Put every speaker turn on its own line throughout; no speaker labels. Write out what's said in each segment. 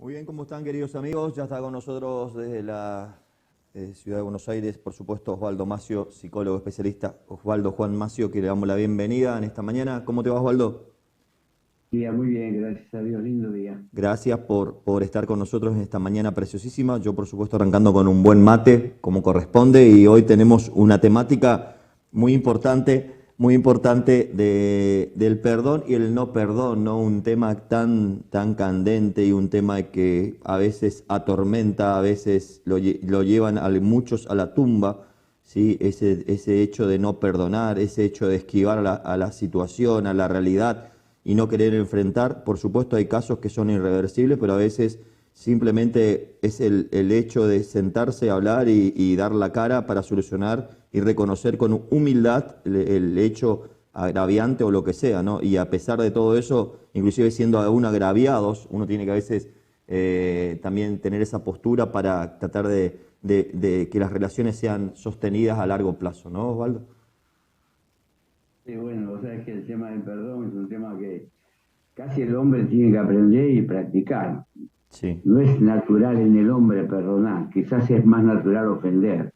Muy bien, ¿cómo están, queridos amigos? Ya está con nosotros desde la Ciudad de Buenos Aires, por supuesto, Osvaldo Macio, psicólogo especialista. Osvaldo Juan Macio, que le damos la bienvenida en esta mañana. ¿Cómo te va, Osvaldo?
Día muy bien, gracias a Dios, lindo día.
Gracias por estar con nosotros en esta mañana preciosísima. Yo, por supuesto, arrancando con un buen mate, como corresponde, y hoy tenemos una temática muy importante del perdón y el no perdón, ¿no? Un tema tan candente y un tema que a veces atormenta, a veces lo llevan a muchos a la tumba, ¿sí? Ese hecho de no perdonar, ese hecho de esquivar a la situación, a la realidad y no querer enfrentar. Por supuesto hay casos que son irreversibles, pero a veces simplemente es el hecho de sentarse, hablar y dar la cara para solucionar y reconocer con humildad el hecho agraviante o lo que sea, ¿no? Y a pesar de todo eso, inclusive siendo aún agraviados, uno tiene que a veces también tener esa postura para tratar de que las relaciones sean sostenidas a largo plazo, ¿no, Osvaldo?
Sí, bueno, vos sabés que el tema del perdón es un tema que casi el hombre tiene que aprender y practicar.
Sí,
No es natural en el hombre perdonar, quizás es más natural ofender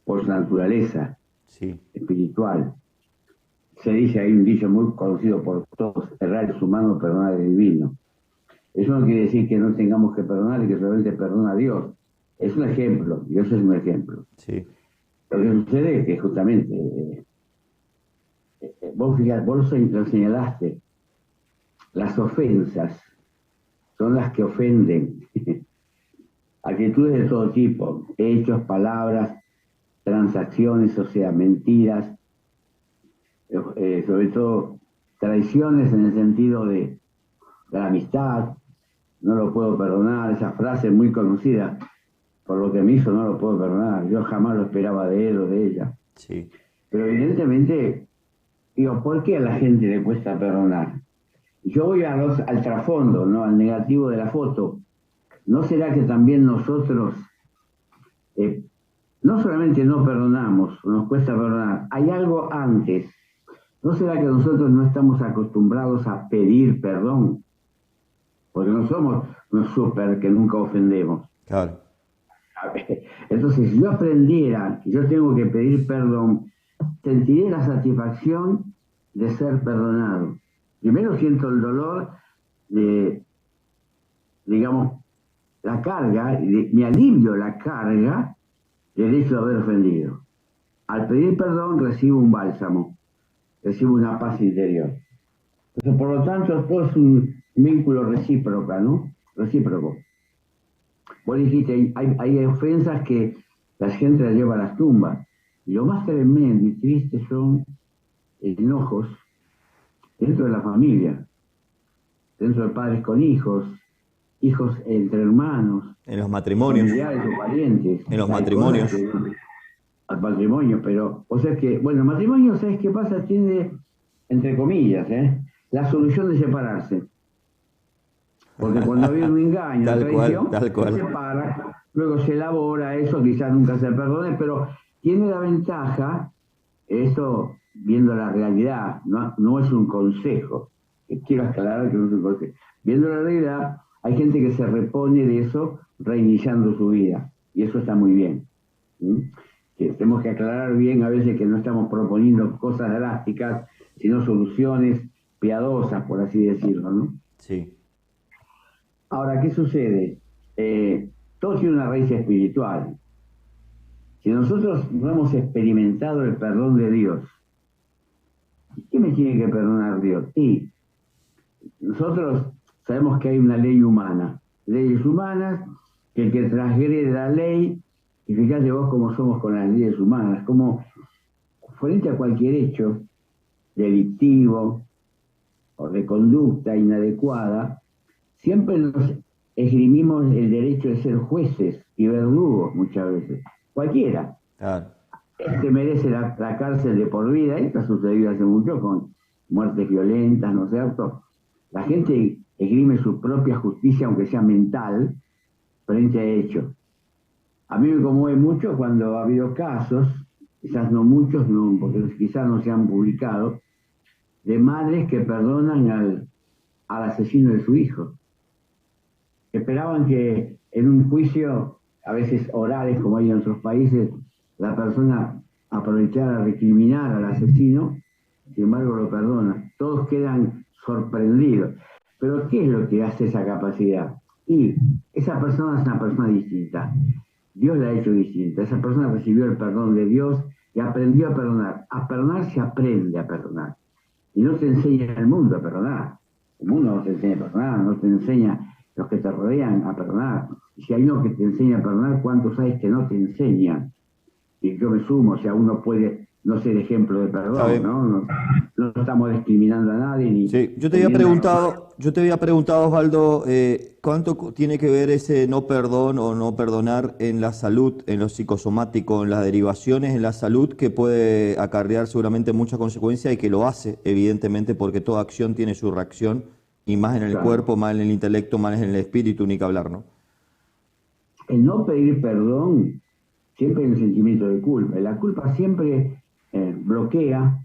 por su naturaleza
sí,
espiritual. Se dice, hay un dicho muy conocido por todos, errar es humano, perdonar es divino. Eso no quiere decir que no tengamos que perdonar y que solamente perdona a Dios. Es un ejemplo, Dios es un ejemplo.
sí,
Lo que sucede es que justamente, vos fijate, vos lo señalaste, las ofensas son las que ofenden. Actitudes de todo tipo, hechos, palabras, transacciones, o sea, mentiras, sobre todo traiciones en el sentido de la amistad, no lo puedo perdonar, esa frase muy conocida, por lo que me hizo no lo puedo perdonar, yo jamás lo esperaba de él o de ella.
sí.
Pero evidentemente, digo, ¿por qué a la gente le cuesta perdonar? Yo voy al trasfondo, ¿no? Al negativo de la foto. ¿No será que también nosotros, eh, no solamente no perdonamos, nos cuesta perdonar, hay algo antes? ¿No será que nosotros no estamos acostumbrados a pedir perdón? Porque no somos unos súper que nunca ofendemos.
Claro.
Entonces, si yo aprendiera que yo tengo que pedir perdón, sentiría la satisfacción de ser perdonado. Primero siento el dolor de, digamos, la carga, me alivio la carga del hecho de haber ofendido. Al pedir perdón recibo un bálsamo, recibo una paz interior. Entonces, por lo tanto, todo es un vínculo recíproco, ¿no? Recíproco. Vos dijiste, hay ofensas que la gente las lleva a las tumbas. Y lo más tremendo y triste son enojos dentro de la familia, dentro de padres con hijos, hijos entre hermanos,
En los matrimonios,
familiares o parientes.
en los
Hay cosas
matrimonios.
que al matrimonio, pero, o sea que, bueno, el matrimonio, ¿sabes qué pasa? Tiene, entre comillas, la solución de separarse. Porque cuando había un engaño, una
Tal cual,
traición,
tal
se
cual.
separa, luego se elabora eso, quizás nunca se perdone, pero tiene la ventaja, esto viendo la realidad, no es un consejo, quiero aclarar que no es un consejo. Viendo la realidad, hay gente que se repone de eso reiniciando su vida, y eso está muy bien. ¿Sí? Que tenemos que aclarar bien a veces que no estamos proponiendo cosas drásticas, sino soluciones piadosas, por así decirlo, ¿no?
Sí,
Ahora, ¿qué sucede? Todo tiene una raíz espiritual. Si nosotros no hemos experimentado el perdón de Dios, ¿qué me tiene que perdonar Dios? Y nosotros sabemos que hay una ley humana, leyes humanas, que el que transgrede la ley, y fíjate vos cómo somos con las leyes humanas, como frente a cualquier hecho delictivo o de conducta inadecuada, siempre nos esgrimimos el derecho de ser jueces y verdugos muchas veces. Cualquiera.
claro.
Este merece la cárcel de por vida. Esto ha sucedido hace mucho con muertes violentas, ¿no es cierto? La gente esgrime su propia justicia, aunque sea mental, frente a hechos. A mí me conmueve mucho cuando ha habido casos, quizás no muchos, no, porque quizás no se han publicado, de madres que perdonan al asesino de su hijo. Esperaban que en un juicio, a veces orales como hay en otros países, la persona aprovechara a recriminar al asesino, sin embargo lo perdona. Todos quedan sorprendidos. Pero ¿qué es lo que hace esa capacidad? Y esa persona es una persona distinta. Dios la ha hecho distinta. Esa persona recibió el perdón de Dios y aprendió a perdonar. A perdonar se aprende a perdonar. Y no te enseña el mundo a perdonar. El mundo no te enseña a perdonar, no te enseña los que te rodean a perdonar. Y si hay uno que te enseña a perdonar, ¿cuántos hay que no te enseñan? Y yo me sumo, o sea, uno puede no ser ejemplo de
Está
perdón,
bien.
¿no? No estamos discriminando a nadie ni
Sí,
poniendo...
yo te había preguntado, Osvaldo, ¿cuánto tiene que ver ese no perdón o no perdonar en la salud, en lo psicosomático, en las derivaciones, en la salud, que puede acarrear seguramente muchas consecuencias y que lo hace, evidentemente, porque toda acción tiene su reacción, y más en el
Claro.
cuerpo, más en el intelecto, más en el espíritu, ni que hablar, ¿no?
El no pedir perdón siempre hay un sentimiento de culpa. Y la culpa siempre bloquea,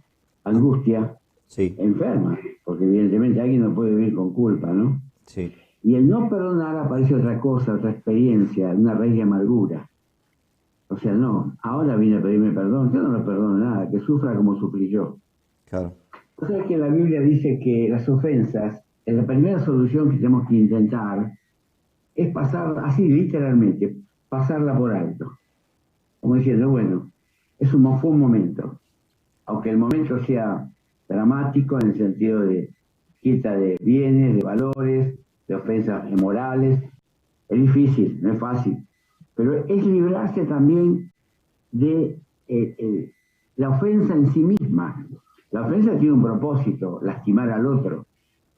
Ah,
angustia,
sí,
enferma, porque evidentemente alguien no puede vivir con culpa, ¿no?
sí,
Y el no perdonar aparece otra cosa, otra experiencia, una raíz de amargura. O sea, no, ahora viene a pedirme perdón, yo no le perdono nada, que sufra como sufrí yo.
claro,
O sea que la Biblia dice que las ofensas, la primera solución que tenemos que intentar es pasar, así literalmente, pasarla por alto. Como diciendo, bueno, fue un momento, aunque el momento sea dramático en el sentido de quita de bienes, de valores, de ofensas morales, es difícil, no es fácil, pero es librarse también de la ofensa en sí misma. La ofensa tiene un propósito, lastimar al otro,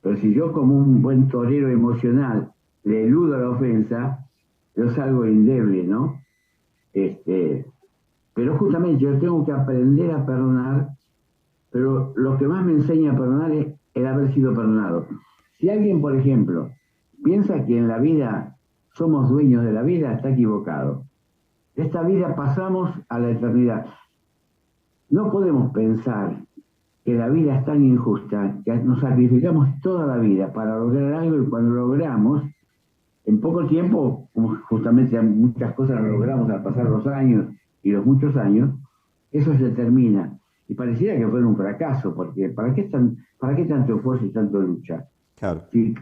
pero si yo como un buen torero emocional le eludo la ofensa, yo salgo endeble, ¿no? Este, pero justamente yo tengo que aprender a perdonar, pero lo que más me enseña a perdonar es el haber sido perdonado. Si alguien, por ejemplo, piensa que en la vida somos dueños de la vida, está equivocado. De esta vida pasamos a la eternidad. No podemos pensar que la vida es tan injusta, que nos sacrificamos toda la vida para lograr algo y cuando logramos, en poco tiempo, como justamente muchas cosas las logramos al pasar los años y los muchos años, eso se termina. Y pareciera que fue un fracaso, porque ¿para qué tanto esfuerzo y tanto lucha?
claro.
Si,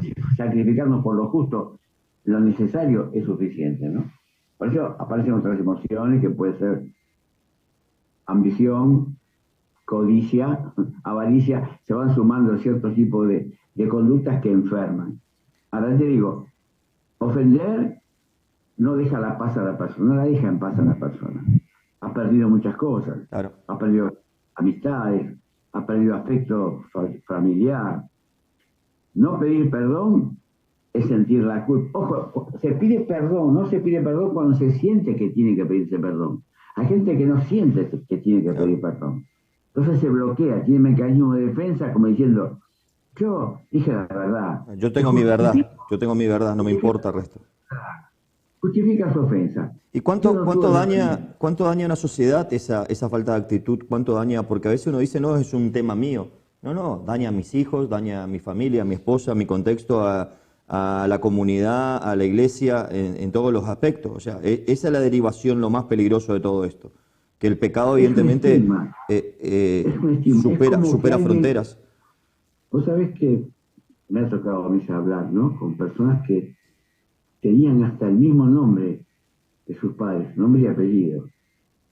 si sacrificarnos por lo justo, lo necesario es suficiente, ¿no? Por eso aparecen otras emociones que puede ser ambición, codicia, avaricia, se van sumando ciertos tipos de conductas que enferman. Ahora te digo, ofender no deja la paz a la persona, no la deja en paz a la persona. Ha perdido muchas cosas,
Claro.
ha perdido amistades, ha perdido afecto familiar. No pedir perdón es sentir la culpa. Ojo, se pide perdón, no se pide perdón cuando se siente que tiene que pedirse perdón. Hay gente que no siente que tiene que
Claro.
pedir perdón. Entonces se bloquea, tiene mecanismos de defensa como diciendo, yo dije la verdad.
Yo
Se
tengo mi verdad, yo tengo mi verdad, no me importa el resto.
justifica su ofensa.
¿Y
Yo no tuve
cuánto daña a una sociedad esa falta de actitud? ¿Cuánto daña? Porque a veces uno dice, no, es un tema mío. No, no, daña a mis hijos, daña a mi familia, a mi esposa, a mi contexto, a la comunidad, a la iglesia, en todos los aspectos. O sea, esa es la derivación, lo más peligroso de todo esto. Que el pecado,
es un
evidentemente,
estigma, es un estigma. Es como que
supera
alguien,
fronteras.
vos sabés que me ha tocado a mí hablar, ¿no? Con personas que tenían hasta el mismo nombre de sus padres, nombre y apellido,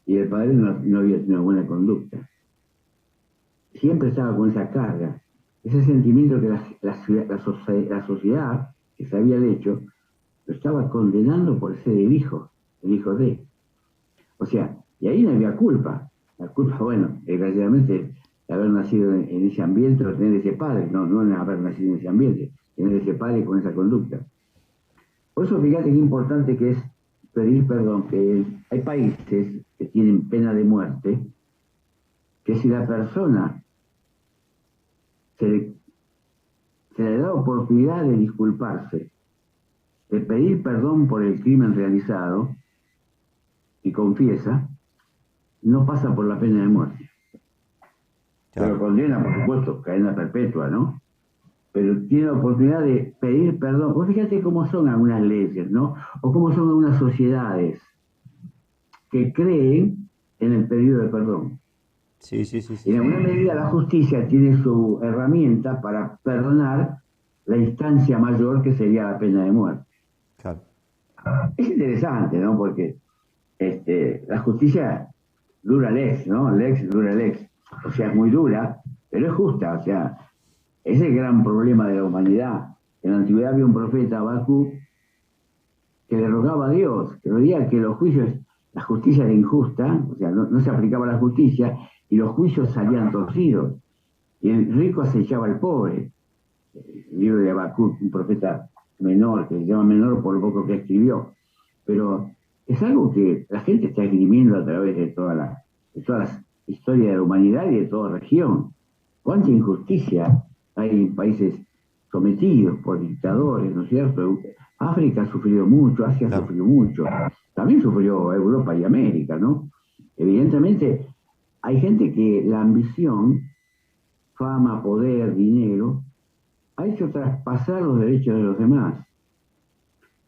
y el padre no había tenido buena conducta. Siempre estaba con esa carga, ese sentimiento que la sociedad, que se había hecho, lo estaba condenando por ser el hijo de. O sea, y ahí no había culpa. La culpa, bueno, desgraciadamente, de haber nacido en ese ambiente o tener ese padre, no en haber nacido en ese ambiente, tener ese padre con esa conducta. Por eso fíjate qué importante que es pedir perdón, que hay países que tienen pena de muerte, que si la persona se le, se le da oportunidad de disculparse, de pedir perdón por el crimen realizado y confiesa, no pasa por la pena de muerte. Se lo
Claro.
condena, por supuesto, cadena perpetua, ¿no? pero tiene la oportunidad de pedir perdón. Vos fíjate cómo son algunas leyes, ¿no? O cómo son algunas sociedades que creen en el pedido de perdón.
Sí, sí, sí, sí,
En
sí.
alguna medida la justicia tiene su herramienta para perdonar la instancia mayor que sería la pena de muerte.
Claro,
Es interesante, ¿no? Porque la justicia dura lex, ¿no? Lex dura lex. O sea, es muy dura, pero es justa. O sea, es el gran problema de la humanidad. En la antigüedad había un profeta, Habacuc, que le rogaba a Dios, que veía que los juicios, la justicia era injusta, o sea, no se aplicaba la justicia, y los juicios salían torcidos. Y el rico acechaba al pobre. El libro de Habacuc, un profeta menor, que se llama menor por lo poco que escribió. Pero es algo que la gente está esgrimiendo a través de todas las historias de la humanidad y de toda región. ¿Cuánta injusticia hay en países sometidos por dictadores, ¿no es cierto? África ha sufrido mucho, Asia ha
claro.
sufrido mucho, también sufrió Europa y América, ¿no? Evidentemente, hay gente que la ambición, fama, poder, dinero, ha hecho traspasar los derechos de los demás.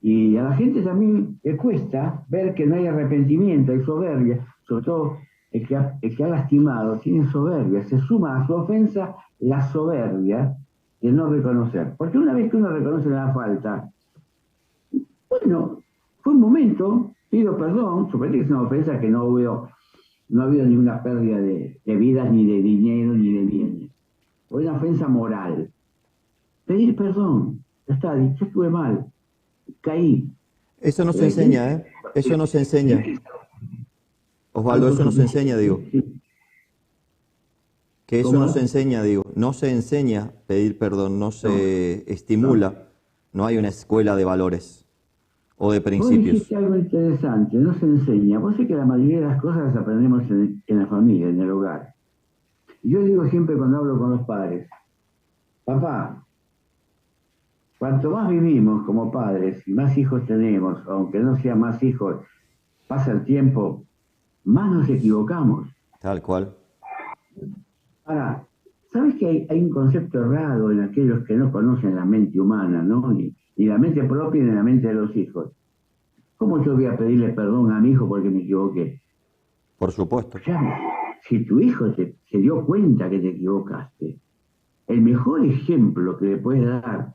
Y a la gente también le cuesta ver que no hay arrepentimiento, hay soberbia, sobre todo el que ha lastimado tiene soberbia, se suma a su ofensa la soberbia de no reconocer. Porque una vez que uno reconoce la falta, bueno, fue un momento, pido perdón, suponete que es una ofensa que no ha habido ninguna pérdida de vidas, ni de dinero, ni de bienes. Fue una ofensa moral. Pedir perdón, ya está, yo estuve mal, caí.
Eso no se
¿Quién
enseña, ¿eh? Eso no se enseña.
es
Osvaldo, eso no se enseña,
autosuficiente?
digo. Que eso
¿Cómo
no
es?
se enseña, digo. No se enseña pedir perdón, no
No,
se
no.
estimula. No hay una escuela de valores o de
Vos dijiste
principios.
algo interesante, no se enseña. Vos sé que la mayoría de las cosas las aprendemos en la familia, en el hogar. Yo digo siempre cuando hablo con los padres, papá, cuanto más vivimos como padres y más hijos tenemos, aunque no sean más hijos, pasa el tiempo, más nos equivocamos.
Tal cual.
Ahora, ¿sabes que hay un concepto errado en aquellos que no conocen la mente humana, ¿no? Ni la mente propia ni la mente de los hijos? ¿Cómo yo voy a pedirle perdón a mi hijo porque me equivoqué?
Por supuesto.
Ya, si tu hijo se dio cuenta que te equivocaste, el mejor ejemplo que le puedes dar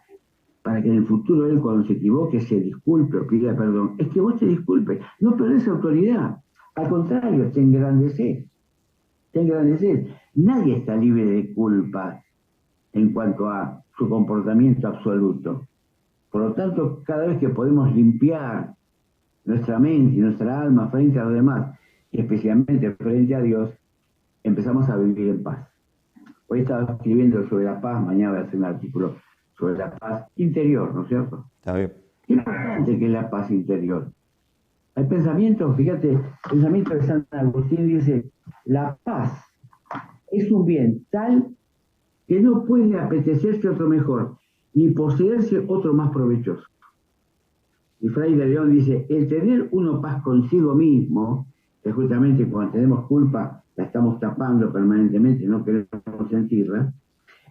para que en el futuro él cuando se equivoque se disculpe o pida perdón, es que vos te disculpes, no perdés autoridad, al contrario, te engrandeces. Nadie está libre de culpa en cuanto a su comportamiento absoluto. Por lo tanto, cada vez que podemos limpiar nuestra mente y nuestra alma frente a los demás, y especialmente frente a Dios, empezamos a vivir en paz. Hoy estaba escribiendo sobre la paz, mañana voy a hacer un artículo sobre la paz interior, ¿no es cierto?
Está bien.
Qué importante que es la paz interior. Hay pensamientos, fíjate, el pensamiento de San Agustín dice, la paz es un bien tal que no puede apetecerse otro mejor, ni poseerse otro más provechoso. Y Fray de León dice, el tener uno paz consigo mismo, que justamente cuando tenemos culpa la estamos tapando permanentemente, no queremos sentirla,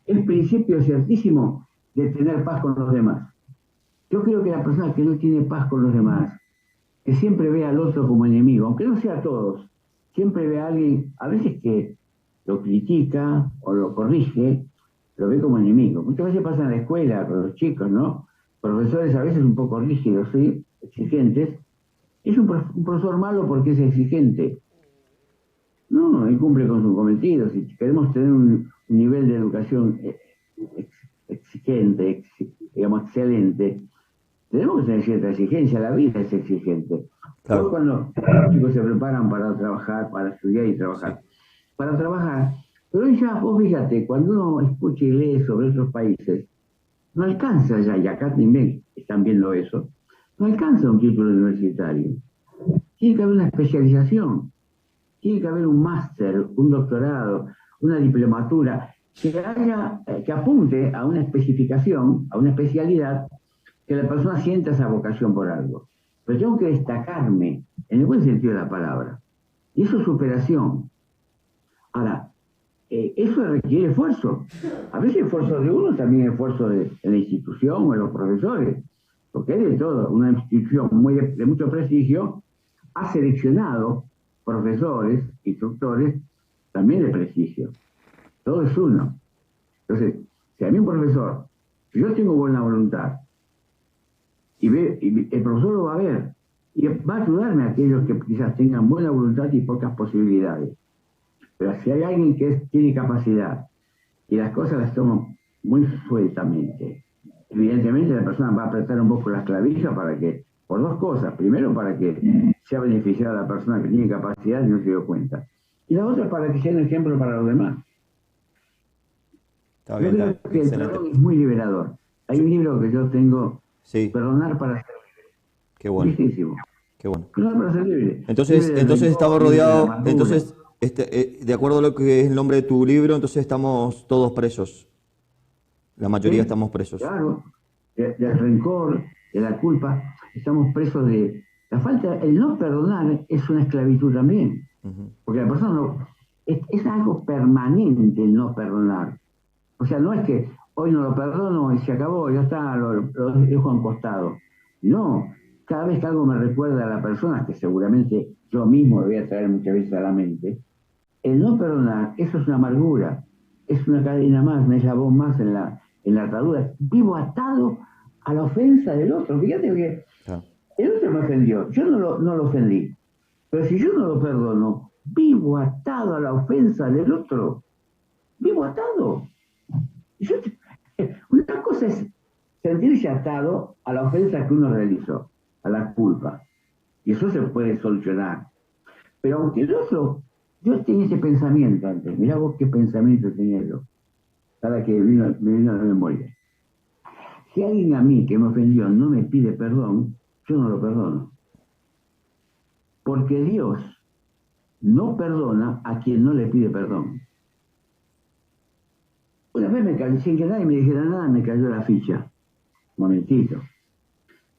es principio ciertísimo de tener paz con los demás. Yo creo que la persona que no tiene paz con los demás, que siempre ve al otro como enemigo, aunque no sea a todos, siempre ve a alguien, a veces que lo critica o lo corrige, lo ve como enemigo. Muchas veces pasa en la escuela con los chicos, ¿no? Profesores a veces un poco rígidos, ¿sí? Exigentes. Es un profesor malo porque es exigente. No, él cumple con sus cometidos. Si queremos tener un nivel de educación exigente, digamos, excelente, tenemos que tener cierta exigencia. La vida es exigente. Hoy
Claro.
cuando los chicos se preparan para trabajar, para estudiar y
Sí.
trabajar, para trabajar, pero hoy ya, vos fíjate, cuando uno escucha y lee sobre otros países, no alcanza ya, y acá también están viendo eso, no alcanza un título universitario. Tiene que haber una especialización, tiene que haber un máster, un doctorado, una diplomatura, que apunte a una especificación, a una especialidad, que la persona sienta esa vocación por algo. Pero tengo que destacarme, en el buen sentido de la palabra. Y eso es superación. Ahora, eso requiere esfuerzo. A veces esfuerzo de uno, también esfuerzo de la institución o de los profesores, porque es de todo. Una institución de mucho prestigio ha seleccionado profesores, instructores, también de prestigio. Todo es uno. Entonces, si a mí un profesor, si yo tengo buena voluntad, y el profesor lo va a ver, y va a ayudarme a aquellos que quizás tengan buena voluntad y pocas posibilidades. Pero si hay alguien que tiene capacidad y las cosas las toma muy sueltamente, evidentemente la persona va a apretar un poco las clavijas para que, por dos cosas. Primero, para que sea beneficiada la persona que tiene capacidad y no se dio cuenta. Y la otra, para que sea un ejemplo para los demás.
Está
Yo
bien,
creo
está
que el
excelente.
perdón es muy liberador. Hay un libro que yo tengo,
Sí,
Perdonar para ser
qué bueno,
libre. Listísimo.
qué bueno.
Perdonar para ser libre.
Entonces,
Libre del
entonces estamos
rencor, libre de la
rodeados,
amargura.
entonces, de acuerdo a lo que es el nombre de tu libro, entonces estamos todos presos. La mayoría
¿Sí?
estamos presos.
Claro, del rencor, de la culpa, estamos presos de la falta, el no perdonar es una esclavitud también,
Ujú.
porque la persona no, es algo permanente el no perdonar. O sea, no es que hoy no lo perdono y se acabó, ya está, lo dejo a un costado. No, cada vez que algo me recuerda a la persona, que seguramente yo mismo lo voy a traer muchas veces a la mente, el no perdonar, eso es una amargura, es una cadena más, un eslabón más en la atadura. Vivo atado a la ofensa del otro. Fíjate que
Claro.
el otro me ofendió, yo no lo ofendí. Pero si yo no lo perdono, vivo atado a la ofensa del otro. Vivo atado. Yo, una cosa es sentirse atado a la ofensa que uno realizó, a la culpa. Y eso se puede solucionar. Pero aunque el otro, yo tenía ese pensamiento antes, mirá vos qué pensamiento tenía yo, para que me vino a la memoria. Si alguien a mí que me ofendió no me pide perdón, yo no lo perdono. Porque Dios no perdona a quien no le pide perdón. Una vez me cayó, sin que nadie me dijera nada, me cayó la ficha. Momentito.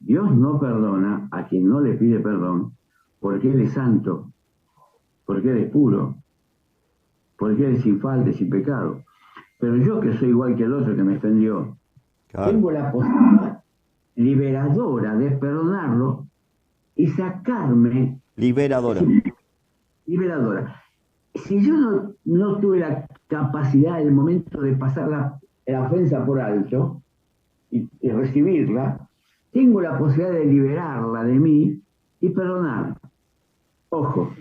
Dios no perdona a quien no le pide perdón porque Él es santo, porque Él es puro, porque Él es sin falta y sin pecado. Pero yo, que soy igual que el otro que me ofendió,
Claro.
tengo la posibilidad liberadora de perdonarlo y sacarme,
Liberadora.
liberadora. Si yo no tuve la capacidad en el momento de pasar la ofensa por alto y recibirla, tengo la posibilidad de liberarla de mí y perdonar. Ojo,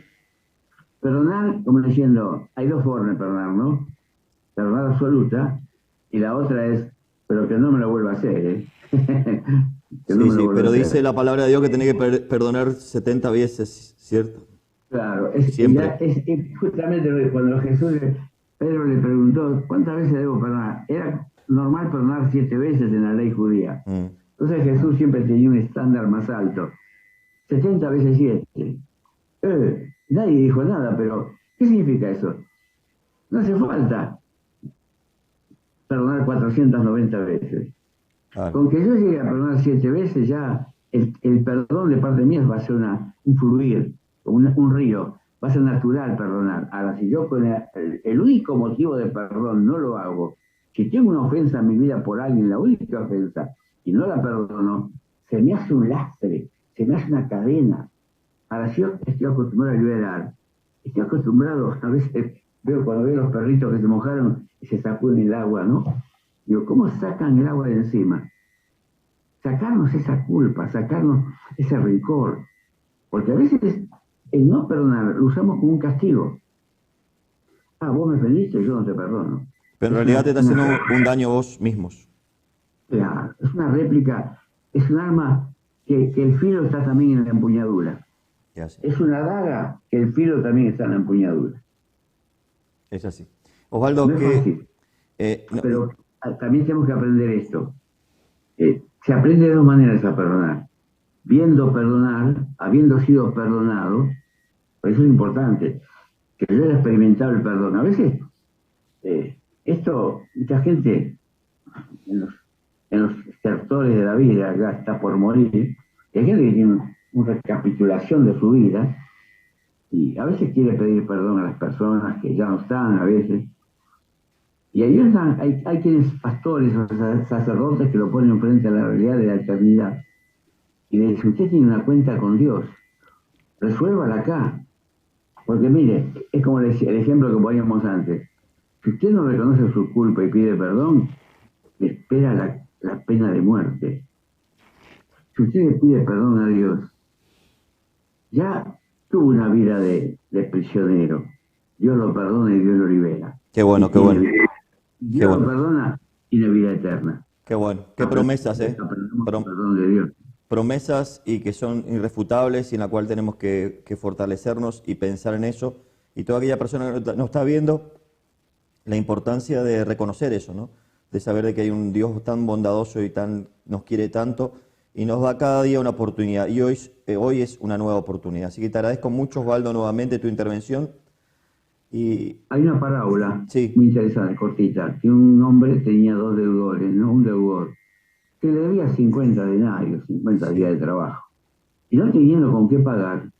perdonar, como diciendo, hay dos formas de perdonar, ¿no? Perdonar absoluta, y la otra es, pero que no me lo vuelva a hacer, ¿eh? Que no
Sí,
me lo
sí,
vuelva a
pero dice
hacer.
la palabra de Dios que tiene que perdonar 70 veces, ¿cierto?
Claro,
Siempre.
es justamente cuando Pedro le preguntó, ¿cuántas veces debo perdonar? Era normal perdonar 7 veces en la ley judía.
Mm.
Entonces Jesús siempre tenía un estándar más alto, 70 veces 7. Nadie dijo nada, pero ¿qué significa eso? No hace falta perdonar 490 veces.
Claro.
Con que yo llegue a perdonar 7 veces, ya el perdón de parte mía va a ser un fluir, un río, va a ser natural perdonar. Ahora, si yo con el único motivo de perdón no lo hago, si tengo una ofensa en mi vida por alguien, la única ofensa, y no la perdono, se me hace un lastre, se me hace una cadena. Ahora, si yo estoy acostumbrado a liberar, estoy acostumbrado, a veces cuando veo los perritos que se mojaron y se sacuden el agua, ¿no? Digo, ¿cómo sacan el agua de encima? Sacarnos esa culpa, sacarnos ese rencor. Porque a veces el no perdonar lo usamos como un castigo. Ah, vos me ofendiste, yo no te perdono.
Pero en
Es
realidad te está
una,
haciendo un daño a vos mismos.
es una réplica, es un arma que el filo está también en la empuñadura.
Es así.
Es una daga que el filo también está en la empuñadura.
Es así.
No
Osvaldo,
es fácil,
no,
pero también tenemos que aprender esto. Se aprende de dos maneras a perdonar. Viendo perdonar, habiendo sido perdonado, por eso es importante, que yo haya experimentado el perdón. A veces, mucha gente en los sectores de la vida ya está por morir, y hay gente que tiene una recapitulación de su vida, y a veces quiere pedir perdón a las personas que ya no están, a veces, Y ahí hay quienes, pastores o sacerdotes, que lo ponen frente a la realidad de la eternidad. Y le dicen, usted tiene una cuenta con Dios, resuélvala acá. Porque mire, es como el ejemplo que poníamos antes. Si usted no reconoce su culpa y pide perdón, le espera la pena de muerte. Si usted le pide perdón a Dios, ya tuvo una vida de prisionero. Dios lo perdona y Dios lo libera.
Qué bueno, qué bueno, qué
Dios lo
bueno,
perdona y la vida eterna.
qué bueno. Qué promesas, ¿eh?
Aprendemos el perdón de Dios.
Promesas y que son irrefutables y en la cual tenemos que fortalecernos y pensar en eso. Y toda aquella persona que nos está viendo, la importancia de reconocer eso, ¿no? De saber de que hay un Dios tan bondadoso y nos quiere tanto y nos da cada día una oportunidad. Y hoy es una nueva oportunidad. Así que te agradezco mucho, Osvaldo, nuevamente tu intervención. Y
Hay una parábola
sí,
muy interesante, cortita, que un hombre tenía dos deudores, ¿no? Un deudor que le debía 50 denarios, 50 días de trabajo. Y no teniendo con qué pagar,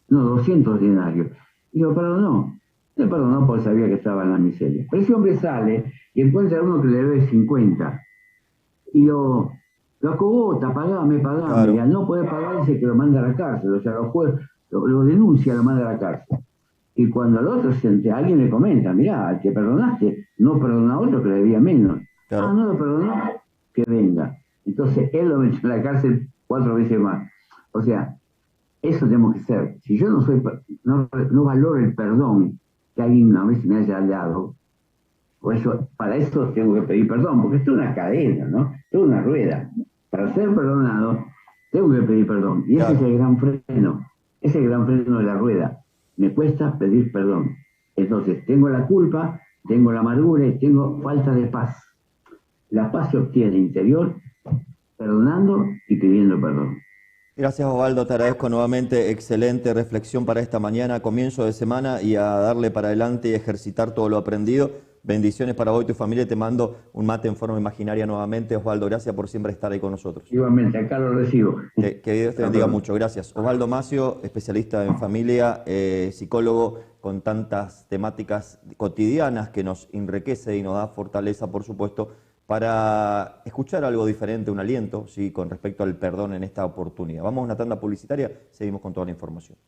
no, 200 denarios. Y lo perdonó. Le perdonó porque sabía que estaba en la miseria. Pero ese hombre sale y encuentra a uno que le debe 50. Y lo acogota, pagame, pagame. Y
claro,
al no poder pagar dice que lo manda a la cárcel. O sea, lo denuncia, lo manda a la cárcel. Y cuando al otro alguien le comenta, mirá, al que perdonaste, no perdona a otro que le debía menos. Ah,
claro.
no lo perdonó, que venga. Entonces él lo metió en la cárcel 4 veces más. O sea, eso tenemos que ser. Si yo no valoro el perdón que alguien una vez me haya dado, por eso, para eso tengo que pedir perdón, porque esto es una cadena, ¿no? Esto es una rueda. Para ser perdonado, tengo que pedir perdón. Y ese es
Claro.
el gran freno. Ese es el gran freno de la rueda. Me cuesta pedir perdón. Entonces, tengo la culpa, tengo la amargura y tengo falta de paz. La paz se obtiene interior, perdonando y pidiendo perdón.
Gracias, Osvaldo, te agradezco nuevamente. Excelente reflexión para esta mañana, comienzo de semana y a darle para adelante y ejercitar todo lo aprendido. Bendiciones para vos y tu familia. Te mando un mate en forma imaginaria nuevamente. Osvaldo, gracias por siempre estar ahí con nosotros.
Igualmente, acá lo recibo.
Que Dios te bendiga mucho. Gracias. Osvaldo Macio, especialista en familia, psicólogo con tantas temáticas cotidianas que nos enriquece y nos da fortaleza, por supuesto, para escuchar algo diferente, un aliento, sí, con respecto al perdón en esta oportunidad. Vamos a una tanda publicitaria, seguimos con toda la información.